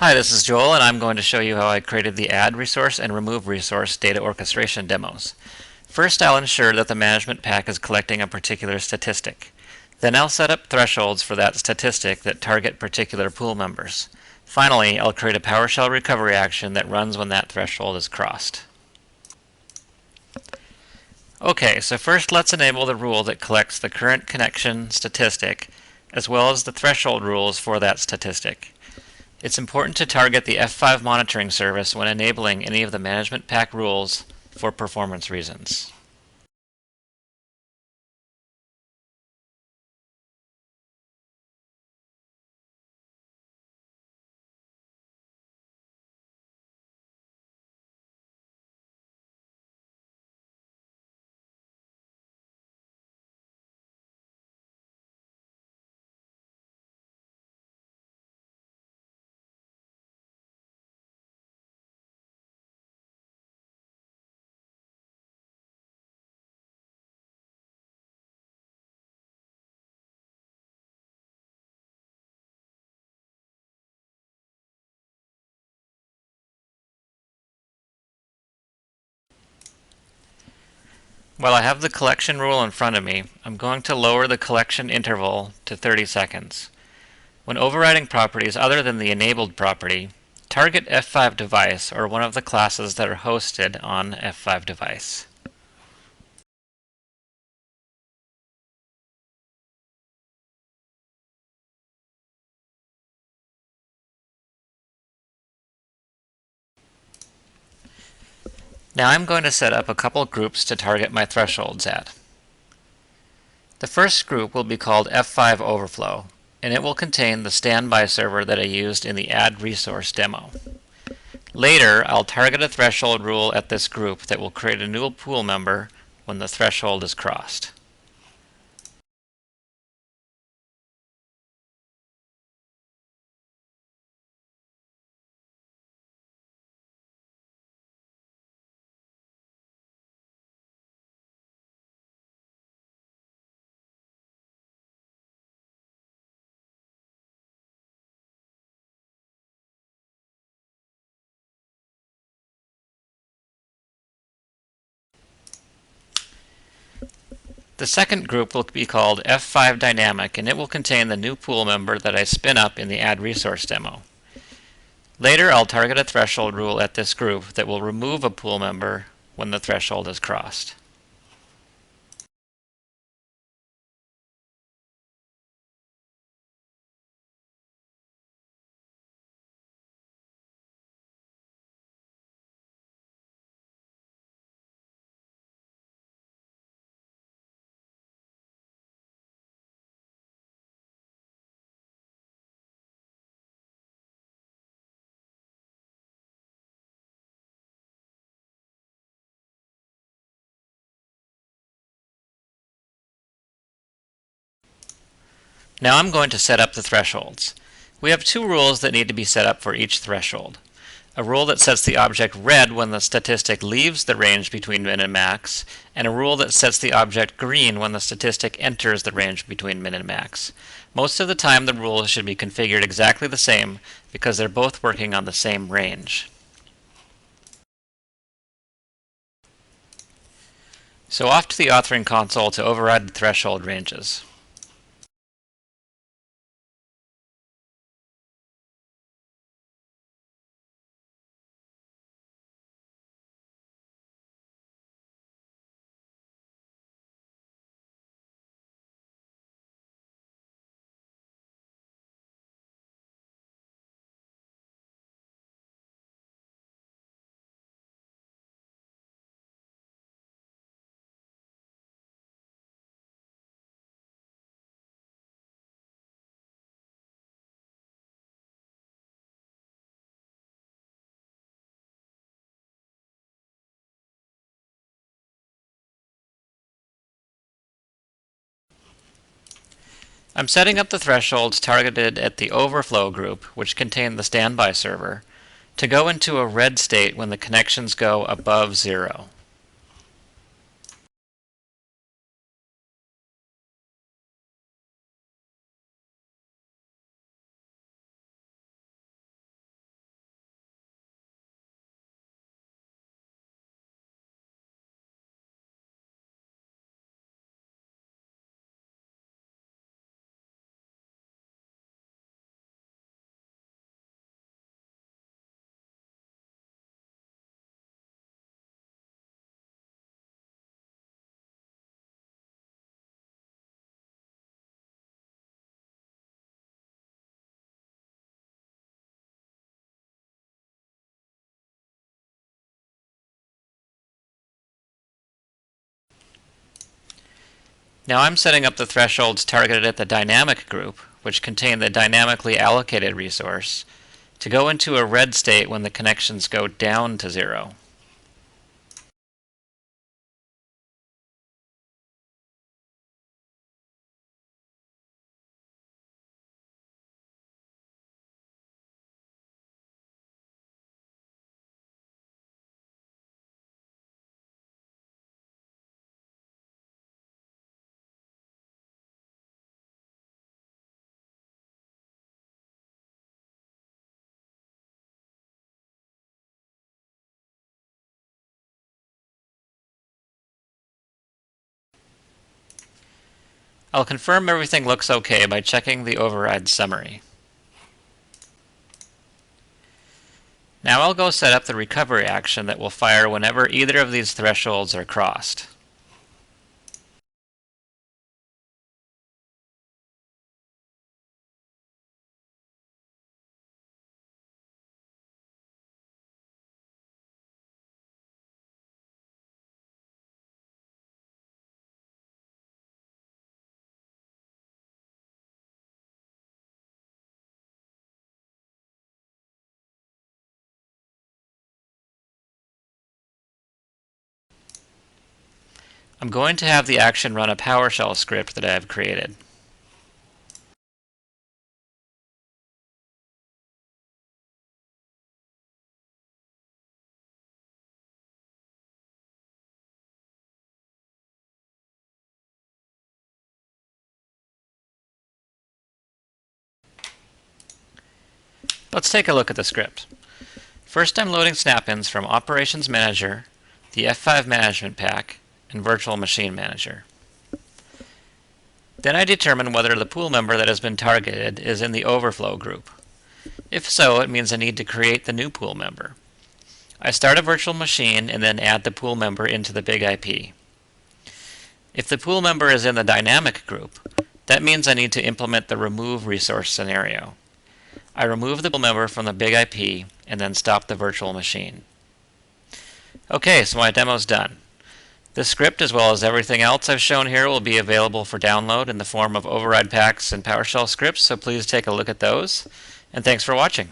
Hi, this is Joel, and I'm going to show you how I created the Add Resource and Remove Resource data orchestration demos. First, I'll ensure that the management pack is collecting a particular statistic. Then I'll set up thresholds for that statistic that target particular pool members. Finally, I'll create a PowerShell recovery action that runs when that threshold is crossed. Okay, so first let's enable the rule that collects the current connection statistic, as well as the threshold rules for that statistic. It's important to target the F5 monitoring service when enabling any of the management pack rules for performance reasons. While I have the collection rule in front of me, I'm going to lower the collection interval to 30 seconds. When overriding properties other than the enabled property, target F5 device or one of the classes that are hosted on F5 device. Now I'm going to set up a couple groups to target my thresholds at. The first group will be called F5 Overflow, and it will contain the standby server that I used in the Add Resource demo. Later, I'll target a threshold rule at this group that will create a new pool member when the threshold is crossed. The second group will be called F5 Dynamic, and it will contain the new pool member that I spin up in the Add Resource demo. Later, I'll target a threshold rule at this group that will remove a pool member when the threshold is crossed. Now I'm going to set up the thresholds. We have two rules that need to be set up for each threshold. A rule that sets the object red when the statistic leaves the range between min and max, and a rule that sets the object green when the statistic enters the range between min and max. Most of the time the rules should be configured exactly the same because they're both working on the same range. So off to the authoring console to override the threshold ranges. I'm setting up the thresholds targeted at the overflow group, which contain the standby server, to go into a red state when the connections go above 0. Now I'm setting up the thresholds targeted at the dynamic group, which contain the dynamically allocated resource, to go into a red state when the connections go down to 0. I'll confirm everything looks okay by checking the override summary. Now I'll go set up the recovery action that will fire whenever either of these thresholds are crossed. I'm going to have the action run a PowerShell script that I have created. Let's take a look at the script. First, I'm loading snap-ins from Operations Manager, the F5 Management Pack, and Virtual Machine Manager. Then I determine whether the pool member that has been targeted is in the overflow group. If so, it means I need to create the new pool member. I start a virtual machine and then add the pool member into the big IP. If the pool member is in the dynamic group, that means I need to implement the remove resource scenario. I remove the pool member from the big IP and then stop the virtual machine. Okay, so my demo's done. This script, as well as everything else I've shown here, will be available for download in the form of override packs and PowerShell scripts, so please take a look at those. And thanks for watching.